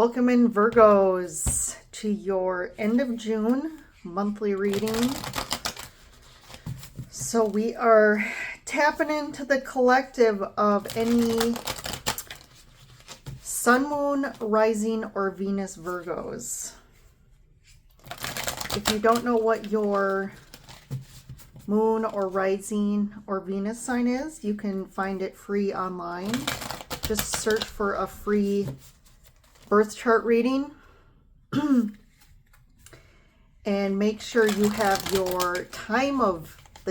Welcome in, Virgos, to your end of June monthly reading. So we are tapping into the collective of any Sun, Moon, Rising, or Venus Virgos. If you don't know what your Moon or Rising or Venus sign is, you can find it free online. Just search for a free birth chart reading and make sure you have the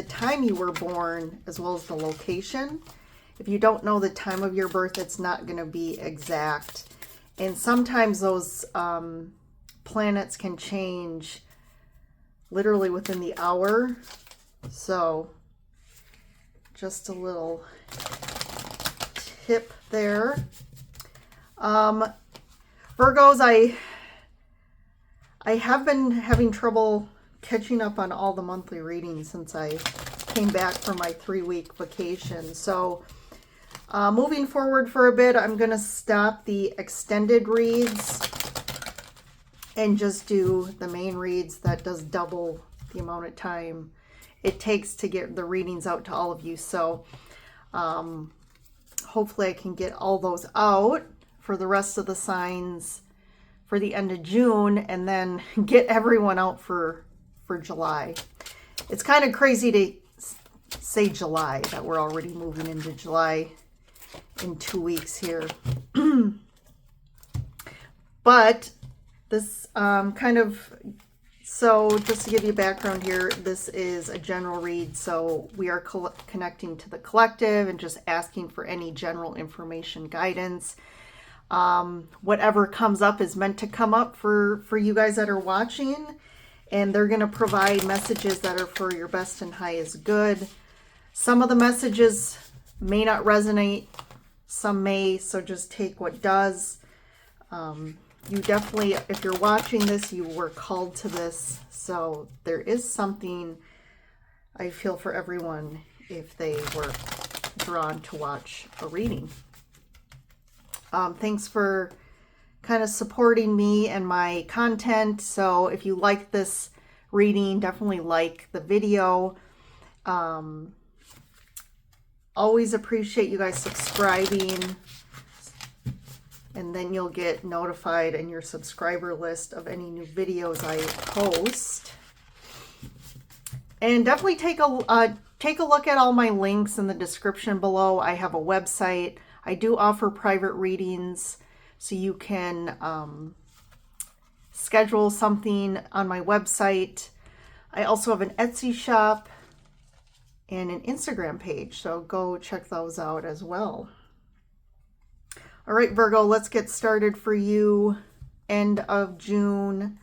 time you were born as well as the location. If you don't know the time of your birth, it's not going to be exact, and sometimes those planets can change literally within the hour. So just a little tip there. Virgos, I have been having trouble catching up on all the monthly readings since I came back from my 3-week vacation. So moving forward for a bit, I'm going to stop the extended reads and just do the main reads. That does double the amount of time it takes to get the readings out to all of you. So hopefully I can get all those out for the rest of the signs for the end of June, and then get everyone out for July. It's kind of crazy to say July, that we're already moving into July in 2 weeks here. But this so just to give you background here, this is a general read, so we are connecting to the collective and just asking for any general information guidance. Whatever comes up is meant to come up for you guys that are watching, and they're going to provide messages that are for your best and highest good. Some of the messages may not resonate, some may, so just take what does. You definitely, if you're watching this, you were called to this, so there is something I feel for everyone if they were drawn to watch a reading. Thanks for kind of supporting me and my content. So if you like this reading, definitely like the video. Always appreciate you guys subscribing, and then you'll get notified in your subscriber list of any new videos I post. And definitely take a look at all my links in the description below. I have a website. I do offer private readings, so you can schedule something on my website. I also have an Etsy shop and an Instagram page, so go check those out as well. All right, Virgo, let's get started for you, end of June.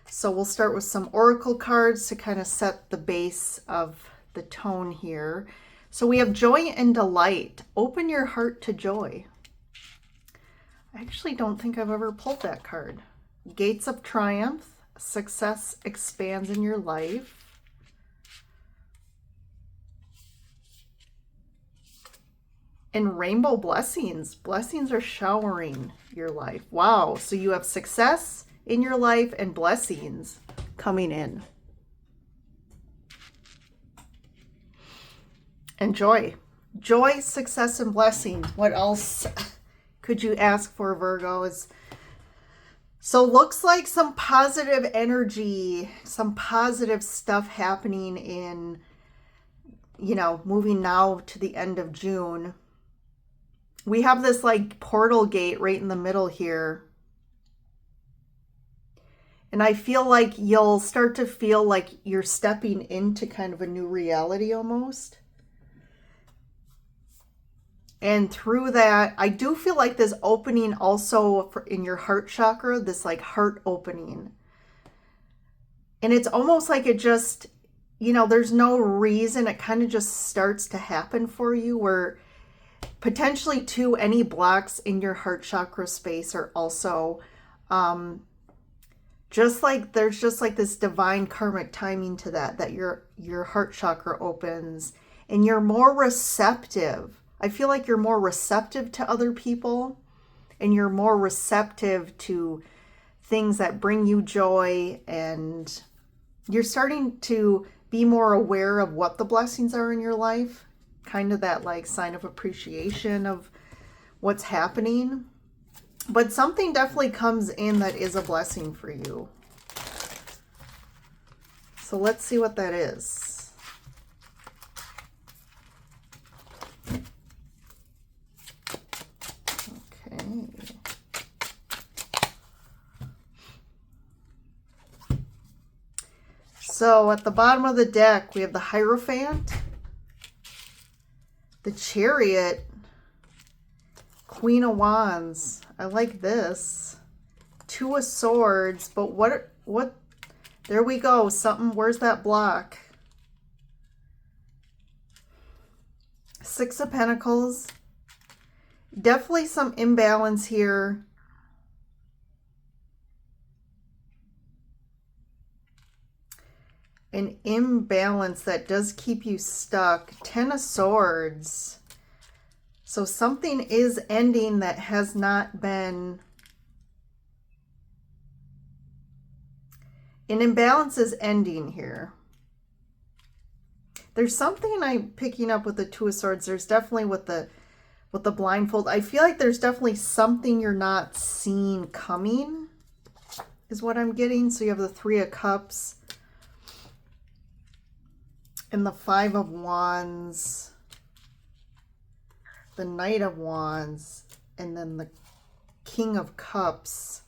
So we'll start with some oracle cards to kind of set the base of the tone here. So we have joy and delight. Open your heart to joy. I actually don't think I've ever pulled that card. Gates of triumph. Success expands in your life. And rainbow blessings. Blessings are showering your life. Wow. So you have success in your life and blessings coming in. And joy. Joy, success, and blessing. What else could you ask for, Virgos? So looks like some positive energy, some positive stuff happening in, moving now to the end of June. We have this like portal gate right in the middle here. And I feel like you'll start to feel like you're stepping into kind of a new reality almost. And through that, I do feel like this opening also in your heart chakra, this like heart opening. And it's almost like it just, there's no reason. It kind of just starts to happen for you, where potentially too, any blocks in your heart chakra space are also just like there's just like this divine karmic timing to that your heart chakra opens and you're more receptive. I feel like you're more receptive to other people and you're more receptive to things that bring you joy, and you're starting to be more aware of what the blessings are in your life, kind of that like sign of appreciation of what's happening. But something definitely comes in that is a blessing for you. So let's see what that is. Okay. So at the bottom of the deck, we have the Hierophant, the Chariot, Queen of Wands. I like this. Two of Swords, but what, there we go. Something, where's that block? Six of Pentacles. Definitely some imbalance here. An imbalance that does keep you stuck. Ten of Swords. So something is ending that has not been... An imbalance is ending here. There's something I'm picking up with the Two of Swords. There's definitely with the blindfold. I feel like there's definitely something you're not seeing coming, is what I'm getting. So you have the Three of Cups and the Five of Wands, the Knight of Wands, and then the King of Cups.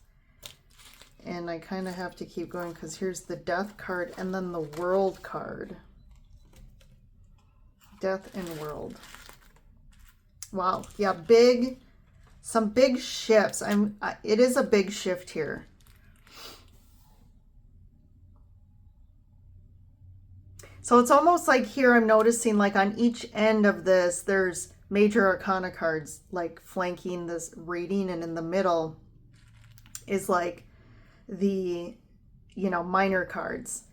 And I kind of have to keep going because here's the Death card and then the World card. Death and World. Wow. Yeah, some big shifts. It is a big shift here. So it's almost like here I'm noticing like on each end of this, there's major arcana cards like flanking this reading, and in the middle is like the, minor cards.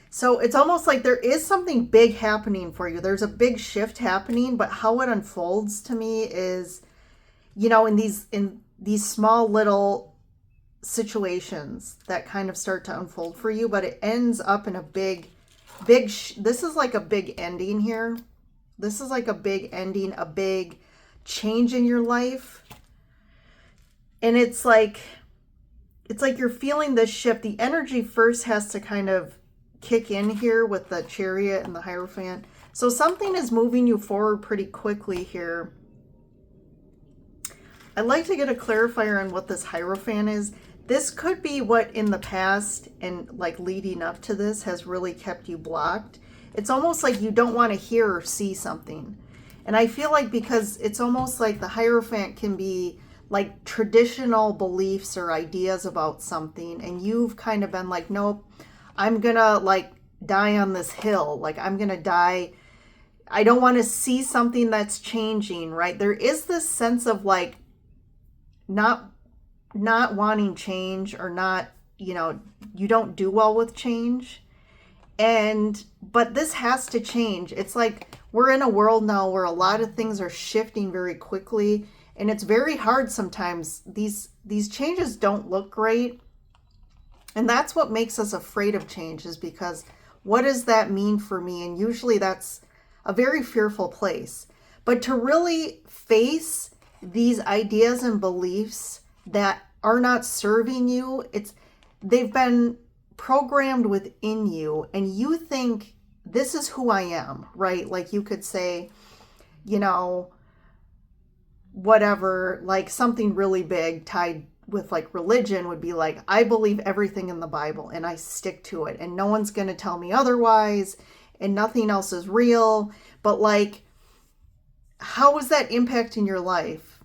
So it's almost like there is something big happening for you. There's a big shift happening, but how it unfolds to me is, in these small little situations that kind of start to unfold for you, but it ends up in a big, this is like a big ending here. This is like a big ending, a big change in your life. And it's like you're feeling this shift. The energy first has to kind of kick in here with the Chariot and the Hierophant. So something is moving you forward pretty quickly here. I'd like to get a clarifier on what this Hierophant is. This could be what in the past and like leading up to this has really kept you blocked. It's almost like you don't want to hear or see something. And I feel like because it's almost like the Hierophant can be like traditional beliefs or ideas about something, and you've kind of been like, nope, I'm gonna like die on this hill. Like I'm gonna die. I don't want to see something that's changing, right? There is this sense of like not wanting change, or not, you don't do well with change. But this has to change. It's like we're in a world now where a lot of things are shifting very quickly, and it's very hard sometimes. These changes don't look great. And that's what makes us afraid of change, is because what does that mean for me? And usually that's a very fearful place. But to really face these ideas and beliefs that are not serving you, they've been programmed within you, and you think this is who I am, right? Like you could say, whatever, like something really big tied with like religion would be like, I believe everything in the Bible and I stick to it, and no one's going to tell me otherwise, and nothing else is real. But like, how is that impacting your life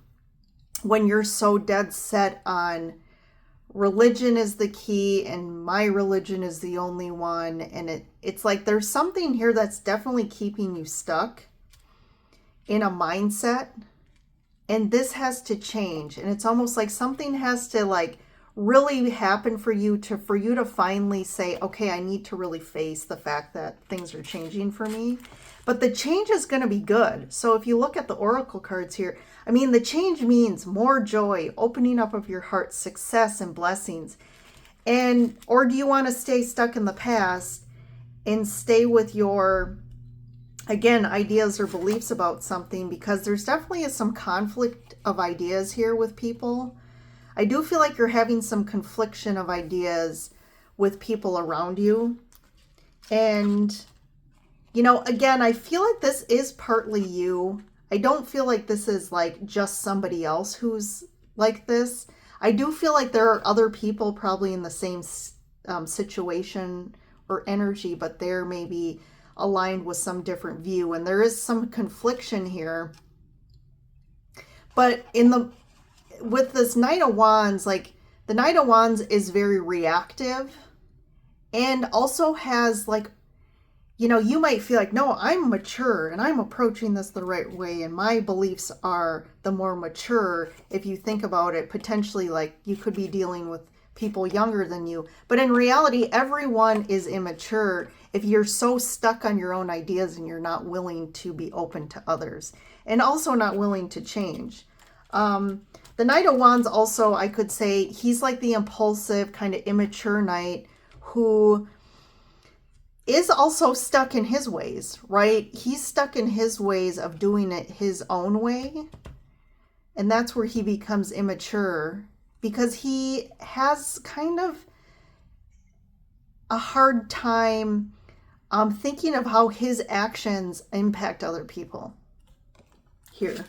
when you're so dead set on religion is the key and my religion is the only one? And it's like there's something here that's definitely keeping you stuck in a mindset. And this has to change. And it's almost like something has to like really happen for you to finally say, okay, I need to really face the fact that things are changing for me. But the change is going to be good. So if you look at the oracle cards here, I mean, the change means more joy, opening up of your heart, success and blessings. And or do you want to stay stuck in the past and stay with your, again, ideas or beliefs about something? Because there's definitely some conflict of ideas here with people. I do feel like you're having some confliction of ideas with people around you. And, you know, again, I feel like this is partly you. I don't feel like this is like just somebody else who's like this. I do feel like there are other people probably in the same situation or energy, but they're maybe aligned with some different view. And there is some confliction here. But with this Knight of Wands, like the Knight of Wands is very reactive and also has like, you know, you might feel like, no, I'm mature and I'm approaching this the right way. And my beliefs are the more mature. If you think about it, potentially like you could be dealing with people younger than you. But in reality, everyone is immature if you're so stuck on your own ideas and you're not willing to be open to others and also not willing to change. The Knight of Wands also, I could say, he's like the impulsive, kind of immature knight who is also stuck in his ways, right? He's stuck in his ways of doing it his own way. And that's where he becomes immature because he has kind of a hard time thinking of how his actions impact other people here.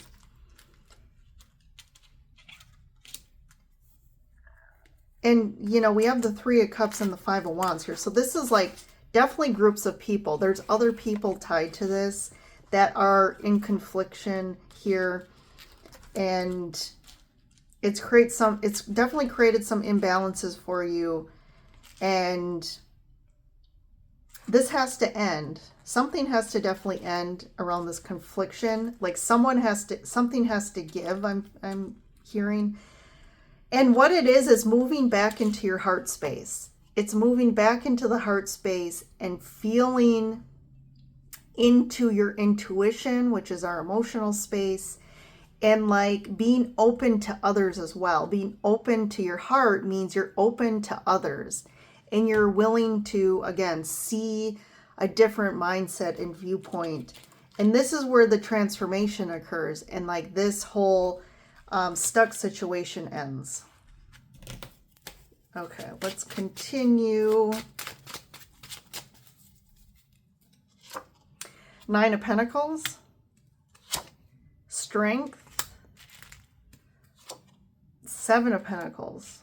And, you know, we have the Three of Cups and the Five of Wands here. So this is like definitely groups of people. There's other people tied to this that are in confliction here. And it's definitely created some imbalances for you. And this has to end. Something has to definitely end around this confliction. Like something has to give, I'm hearing. And what it is moving back into your heart space. It's moving back into the heart space and feeling into your intuition, which is our emotional space, and like being open to others as well. Being open to your heart means you're open to others and you're willing to, again, see a different mindset and viewpoint. And this is where the transformation occurs and like this whole stuck situation ends. Okay, let's continue. Nine of Pentacles, Strength, Seven of Pentacles.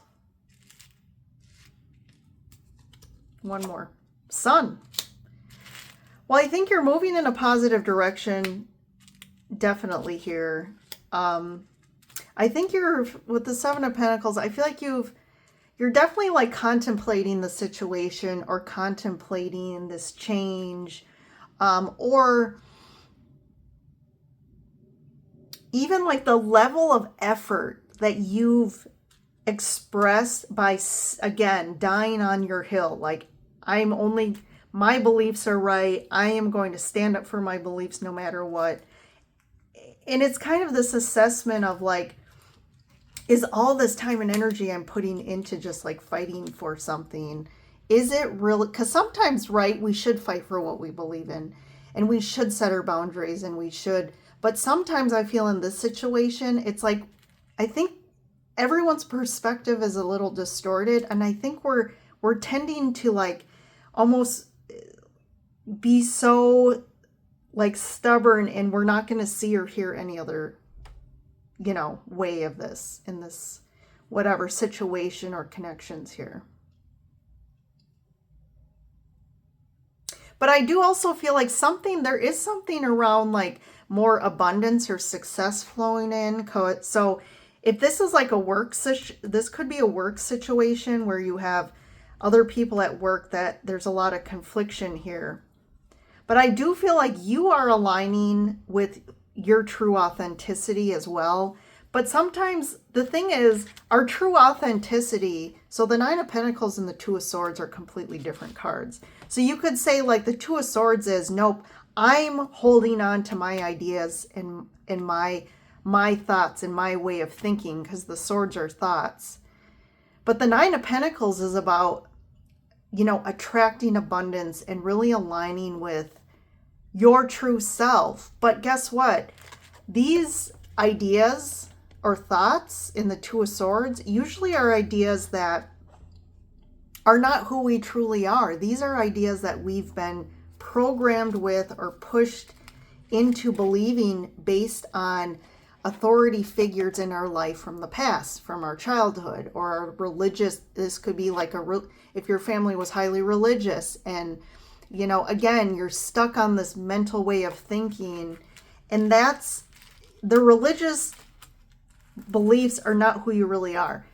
One more. Sun. Well, I think you're moving in a positive direction, definitely here. I think with the Seven of Pentacles, I feel like you're definitely like contemplating the situation or contemplating this change, or even like the level of effort that you've expressed by, again, dying on your hill. Like, my beliefs are right. I am going to stand up for my beliefs no matter what. And it's kind of this assessment of like, is all this time and energy I'm putting into just like fighting for something, is it really? Because sometimes, right, we should fight for what we believe in and we should set our boundaries and we should. But sometimes I feel in this situation, it's like, I think everyone's perspective is a little distorted. And I think we're tending to like almost be so like stubborn and we're not going to see or hear any other, you know, way of this in this whatever situation or connections here. But I do also feel like there is something around like more abundance or success flowing in. So if this is like this could be a work situation where you have other people at work that there's a lot of confliction here. But I do feel like you are aligning with your true authenticity as well. But sometimes the thing is, our true authenticity So the Nine of Pentacles and the Two of Swords are completely different cards. So you could say like the Two of Swords is, nope, I'm holding on to my ideas and my thoughts and my way of thinking, because the swords are thoughts. But the Nine of Pentacles is about, you know, attracting abundance and really aligning with your true self. But guess what? These ideas or thoughts in the Two of Swords usually are ideas that are not who we truly are. These are ideas that we've been programmed with or pushed into believing based on authority figures in our life from the past, from our childhood, or our religious. This could be like if your family was highly religious, and you know, again, you're stuck on this mental way of thinking, and that's the religious beliefs are not who you really are.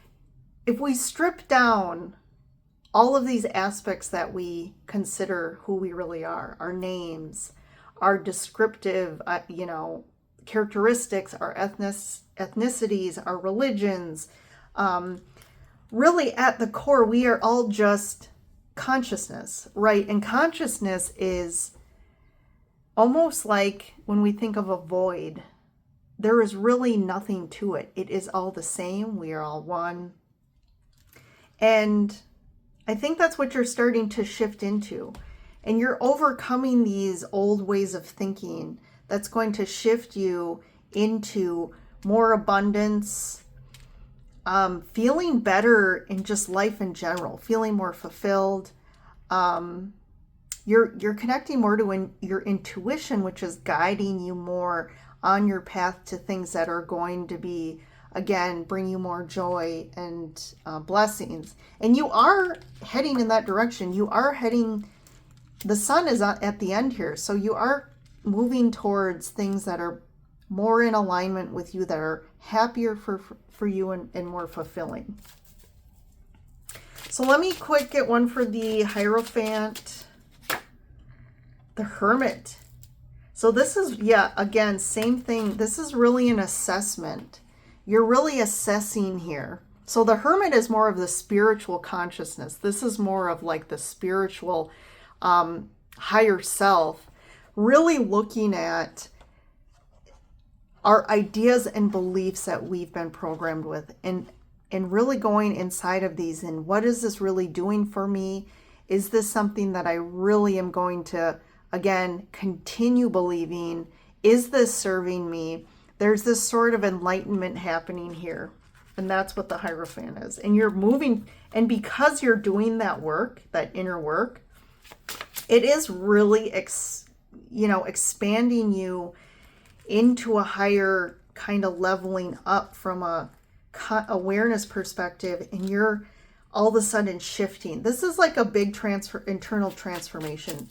If we strip down all of these aspects that we consider who we really are, our names, our descriptive, you know, characteristics, our ethnicities, our religions, really at the core, we are all just consciousness, right? And consciousness is almost like when we think of a void, there is really nothing to it. It is all the same. We are all one. And I think that's what you're starting to shift into. And you're overcoming these old ways of thinking that's going to shift you into more abundance, feeling better in just life in general, feeling more fulfilled. You're connecting more to your intuition, which is guiding you more on your path to things that are going to be, again, bring you more joy and blessings. And you are heading in that direction. You are heading, the sun is at the end here. So you are moving towards things that are more in alignment with you, that are happier for you and more fulfilling. So let me quick get one for the Hierophant, the Hermit. So this is, yeah, again, same thing. This is really an assessment. You're really assessing here. So the Hermit is more of the spiritual consciousness. This is more of like the spiritual higher self, really looking at our ideas and beliefs that we've been programmed with, and really going inside of these, and what is this really doing for me? Is this something that I really am going to, again, continue believing? Is this serving me? There's this sort of enlightenment happening here. And that's what the Hierophant is. And you're moving, and because you're doing that work, that inner work, it is really, expanding you into a higher kind of leveling up from a awareness perspective, and you're all of a sudden shifting. This is like a big internal transformation.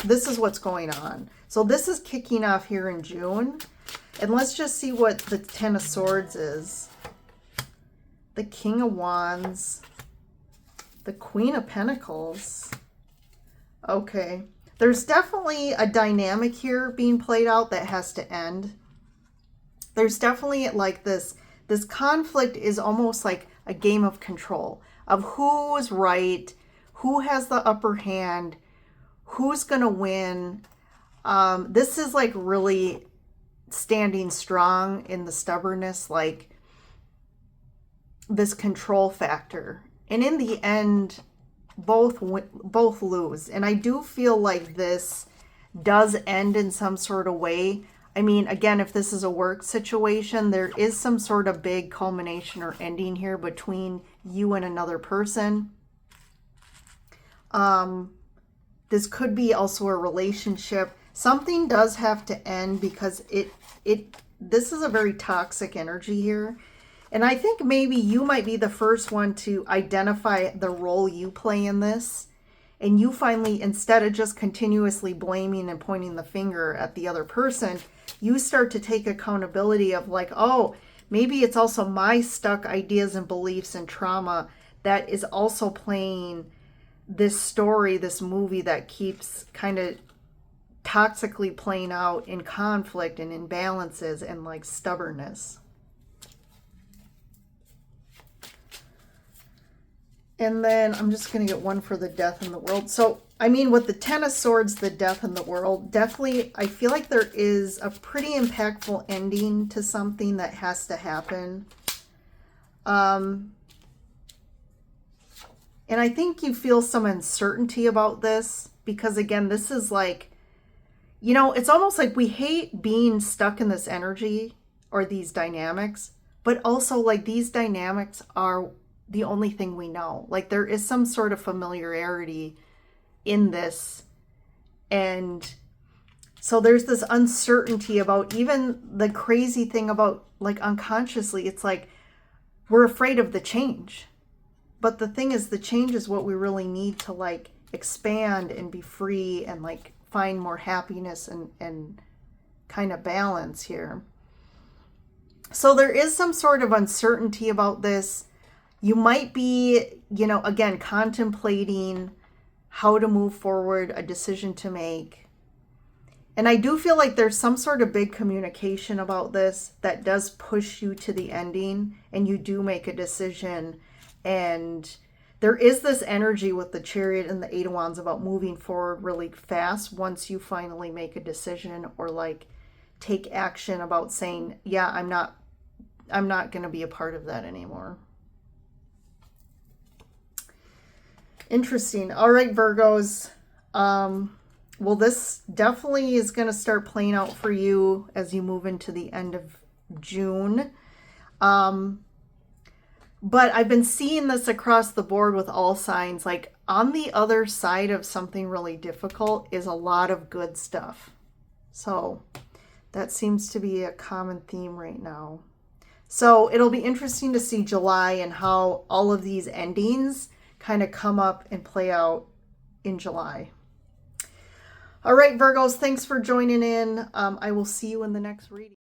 This is what's going on. So this is kicking off here in June. And let's just see what the Ten of Swords is. The King of Wands. The Queen of Pentacles. Okay. There's definitely a dynamic here being played out that has to end. There's definitely like this conflict is almost like a game of control of who's right, who has the upper hand, who's going to win. This is like really standing strong in the stubbornness, like this control factor. And in the end, both lose. And I do feel like this does end in some sort of way. I mean, again, if this is a work situation, there is some sort of big culmination or ending here between you and another person. This could be also a relationship. Something does have to end because this is a very toxic energy here. And I think maybe you might be the first one to identify the role you play in this. And you finally, instead of just continuously blaming and pointing the finger at the other person, you start to take accountability of like, oh, maybe it's also my stuck ideas and beliefs and trauma that is also playing this story, this movie that keeps kind of toxically playing out in conflict and imbalances and like stubbornness. And then I'm just going to get one for the death in the world. So, I mean, with the Ten of Swords, the death in the world, definitely, I feel like there is a pretty impactful ending to something that has to happen. And I think you feel some uncertainty about this because, again, this is like, you know, it's almost like we hate being stuck in this energy or these dynamics, but also like these dynamics are the only thing we know. Like there is some sort of familiarity in this. And so there's this uncertainty about even the crazy thing about like unconsciously, it's like we're afraid of the change. But the thing is, the change is what we really need to like expand and be free and like find more happiness and kind of balance here. So there is some sort of uncertainty about this. You might be, you know, again, contemplating how to move forward, a decision to make. And I do feel like there's some sort of big communication about this that does push you to the ending and you do make a decision. And there is this energy with the Chariot and the Eight of Wands about moving forward really fast once you finally make a decision or like take action about saying, yeah, I'm not going to be a part of that anymore. Interesting. All right, Virgos. Well, this definitely is going to start playing out for you as you move into the end of June. But I've been seeing this across the board with all signs. Like on the other side of something really difficult is a lot of good stuff. So that seems to be a common theme right now. So it'll be interesting to see July and how all of these endings kind of come up and play out in July. All right, Virgos, thanks for joining in. I will see you in the next reading.